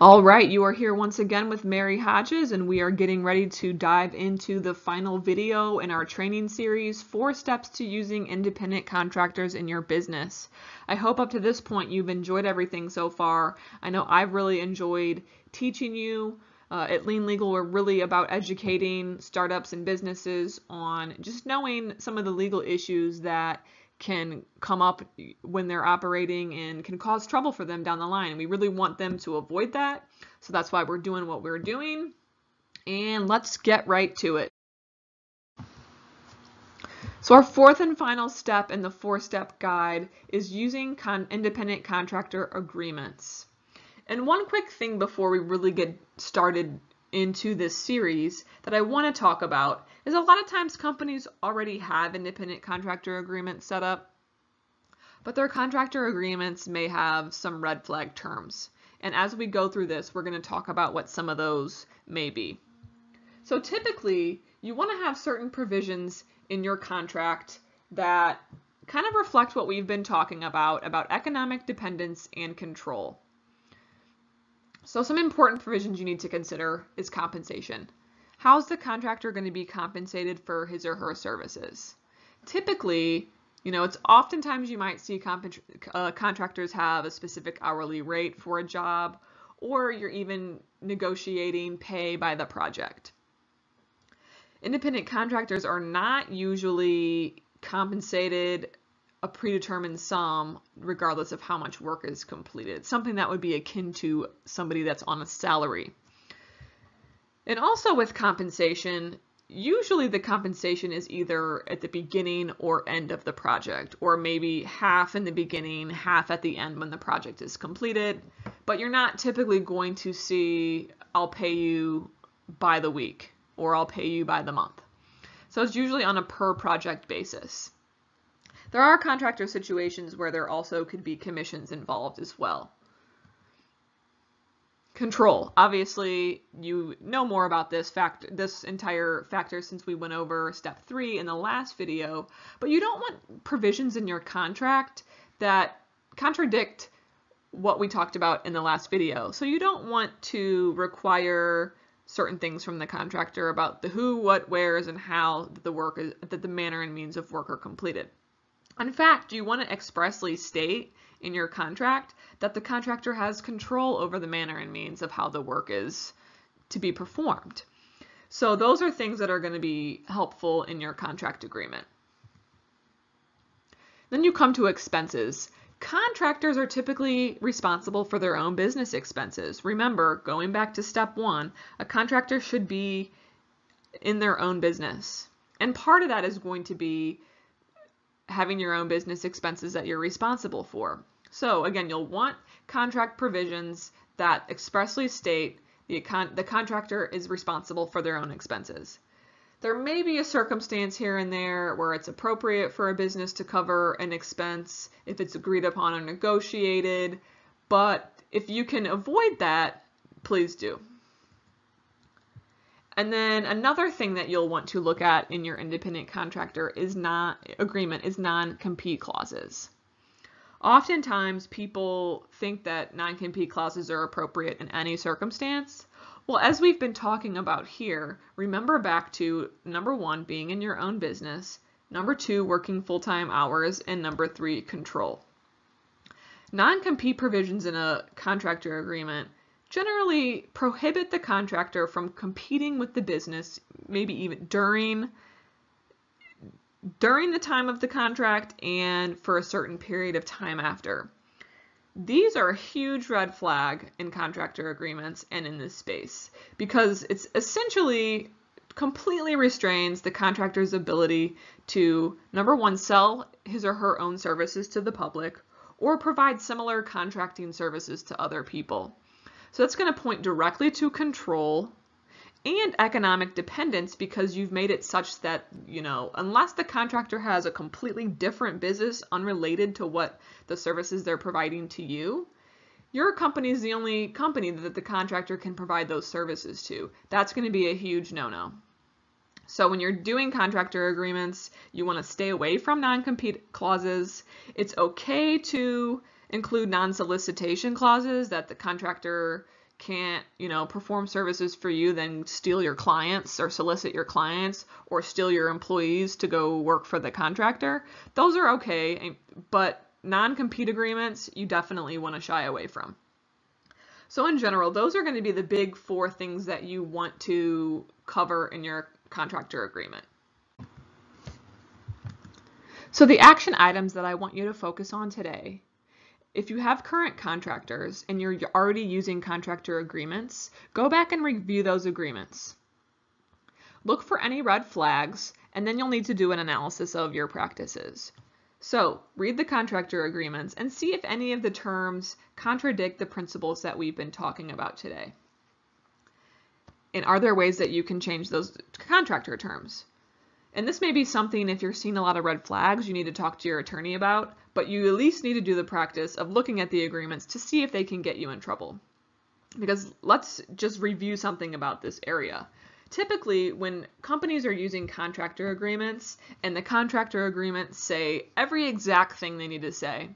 All right, you are here once again with Mary Hodges, and we are getting ready to dive into the final video in our training series, 4 Steps to Using Independent Contractors in Your Business. I hope up to this point you've enjoyed everything so far. I know I've really enjoyed teaching you. At Lean Legal, we're really about educating startups and businesses on just knowing some of the legal issues that can come up when they're operating and can cause trouble for them down the line. We really want them to avoid that. So that's why we're doing what we're doing. And let's get right to it. So our fourth and final step in the 4-step guide is using independent contractor agreements. And one quick thing before we really get started into this series that I want to talk about is a lot of times companies already have independent contractor agreements set up, but their contractor agreements may have some red flag terms. And as we go through this, we're going to talk about what some of those may be. So typically, you want to have certain provisions in your contract that kind of reflect what we've been talking about economic dependence and control. So some important provisions you need to consider is compensation. How's the contractor going to be compensated for his or her services? Typically, it's oftentimes you might see contractors have a specific hourly rate for a job, or you're even negotiating pay by the project. Independent contractors are not usually compensated a predetermined sum regardless of how much work is completed. Something that would be akin to somebody that's on a salary. And also with compensation, usually the compensation is either at the beginning or end of the project, or maybe half in the beginning, half at the end when the project is completed. But you're not typically going to see, I'll pay you by the week, or I'll pay you by the month. So it's usually on a per project basis. There are contractor situations where there also could be commissions involved as well. Control. Obviously, you know more about this entire factor since we went over step 3 in the last video, but you don't want provisions in your contract that contradict what we talked about in the last video. So you don't want to require certain things from the contractor about the who, what, wheres, and how that the manner and means of work are completed. In fact, you want to expressly state in your contract that the contractor has control over the manner and means of how the work is to be performed. So those are things that are going to be helpful in your contract agreement. Then you come to expenses. Contractors are typically responsible for their own business expenses. Remember, going back to step 1, a contractor should be in their own business. And part of that is going to be having your own business expenses that you're responsible for. So again, you'll want contract provisions that expressly state the contractor is responsible for their own expenses. There may be a circumstance here and there where it's appropriate for a business to cover an expense if it's agreed upon or negotiated, but if you can avoid that, please do. And then another thing that you'll want to look at in your independent contractor agreement is non-compete clauses. Oftentimes people think that non-compete clauses are appropriate in any circumstance. Well, as we've been talking about here, remember back to number 1, being in your own business, number 2, working full-time hours, and number 3, control. Non-compete provisions in a contractor agreement generally prohibit the contractor from competing with the business, maybe even during the time of the contract and for a certain period of time after. These are a huge red flag in contractor agreements and in this space because it's essentially completely restrains the contractor's ability to, number 1, sell his or her own services to the public or provide similar contracting services to other people. So that's going to point directly to control and economic dependence because you've made it such that, unless the contractor has a completely different business unrelated to what the services they're providing to you, your company is the only company that the contractor can provide those services to. That's going to be a huge no-no. So when you're doing contractor agreements, you want to stay away from non-compete clauses. It's okay to include non-solicitation clauses that the contractor can't, perform services for you, then steal your clients or solicit your clients or steal your employees to go work for the contractor. Those are okay, but non-compete agreements, you definitely want to shy away from. So in general, those are going to be the big 4 things that you want to cover in your contractor agreement. So the action items that I want you to focus on today: if you have current contractors and you're already using contractor agreements, go back and review those agreements. Look for any red flags, and then you'll need to do an analysis of your practices. So read the contractor agreements and see if any of the terms contradict the principles that we've been talking about today. And are there ways that you can change those contractor terms? And this may be something, if you're seeing a lot of red flags, you need to talk to your attorney about, but you at least need to do the practice of looking at the agreements to see if they can get you in trouble. Because let's just review something about this area. Typically, when companies are using contractor agreements and the contractor agreements say every exact thing they need to say,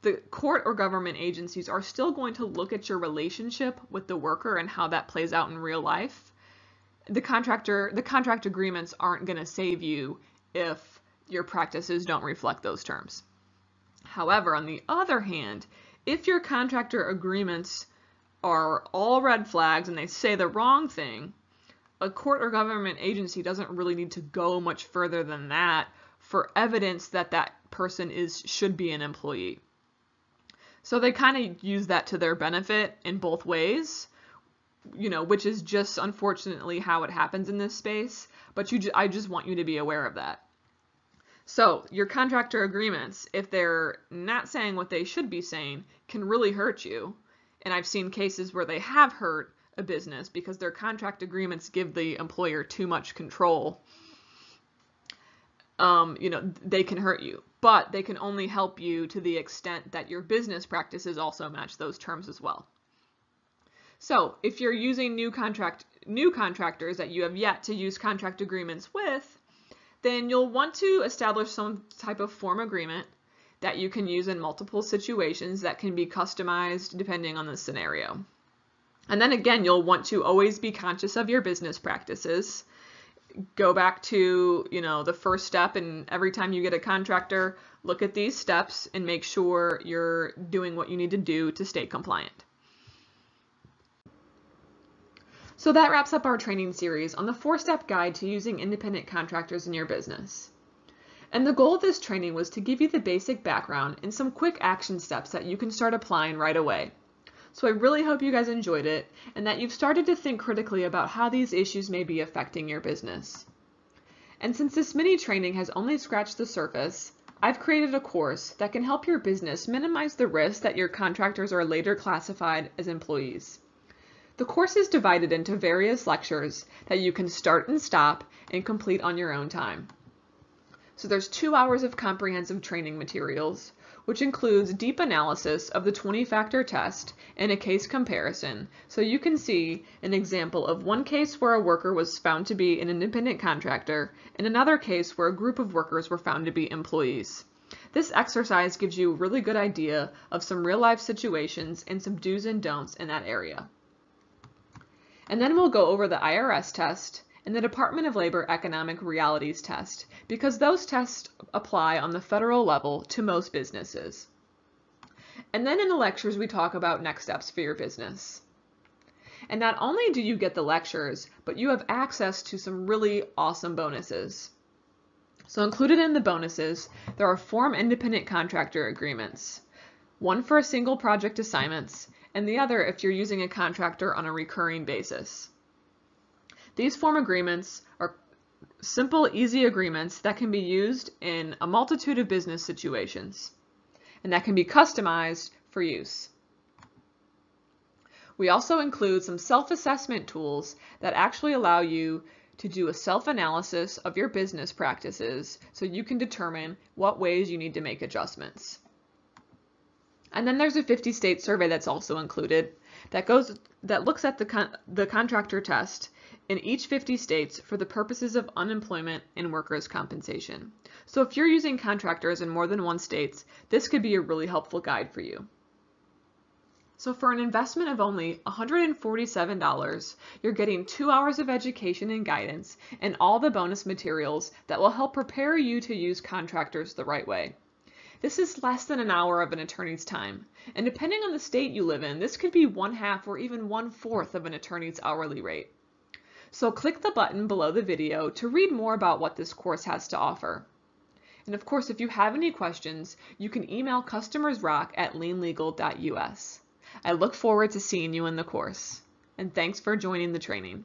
the court or government agencies are still going to look at your relationship with the worker and how that plays out in real life. The contract agreements aren't going to save you if your practices don't reflect those terms. However, on the other hand, if your contractor agreements are all red flags and they say the wrong thing, a court or government agency doesn't really need to go much further than that for evidence that that person should be an employee. So they kind of use that to their benefit in both ways, which is just unfortunately how it happens in this space, but I just want you to be aware of that. So your contractor agreements, if they're not saying what they should be saying, can really hurt you. And I've seen cases where they have hurt a business because their contract agreements give the employer too much control. They can hurt you, but they can only help you to the extent that your business practices also match those terms as well. So if you're using new contractors that you have yet to use contract agreements with, then you'll want to establish some type of form agreement that you can use in multiple situations that can be customized depending on the scenario. And then again, you'll want to always be conscious of your business practices. Go back to, the first step, and every time you get a contractor, look at these steps and make sure you're doing what you need to do to stay compliant. So that wraps up our training series on the 4-step guide to using independent contractors in your business. And the goal of this training was to give you the basic background and some quick action steps that you can start applying right away. So I really hope you guys enjoyed it and that you've started to think critically about how these issues may be affecting your business. And since this mini training has only scratched the surface, I've created a course that can help your business minimize the risk that your contractors are later classified as employees. The course is divided into various lectures that you can start and stop and complete on your own time. So there's 2 hours of comprehensive training materials, which includes deep analysis of the 20-factor test and a case comparison, so you can see an example of one case where a worker was found to be an independent contractor and another case where a group of workers were found to be employees. This exercise gives you a really good idea of some real-life situations and some do's and don'ts in that area. And then we'll go over the IRS test and the Department of Labor Economic Realities test, because those tests apply on the federal level to most businesses. And then in the lectures, we talk about next steps for your business. And not only do you get the lectures, but you have access to some really awesome bonuses. So included in the bonuses, there are form independent contractor agreements, one for a single project assignments, and the other if you're using a contractor on a recurring basis. These form agreements are simple, easy agreements that can be used in a multitude of business situations, and that can be customized for use. We also include some self-assessment tools that actually allow you to do a self-analysis of your business practices so you can determine what ways you need to make adjustments. And then there's a 50-state survey that's also included that looks at the contractor test in each 50 states for the purposes of unemployment and workers' compensation. So if you're using contractors in more than one state, this could be a really helpful guide for you. So for an investment of only $147, you're getting 2 hours of education and guidance and all the bonus materials that will help prepare you to use contractors the right way. This is less than an hour of an attorney's time, and depending on the state you live in, this could be 1/2 or even 1/4 of an attorney's hourly rate. So click the button below the video to read more about what this course has to offer. And of course, if you have any questions, you can email customersrock@leanlegal.us. I look forward to seeing you in the course, and thanks for joining the training.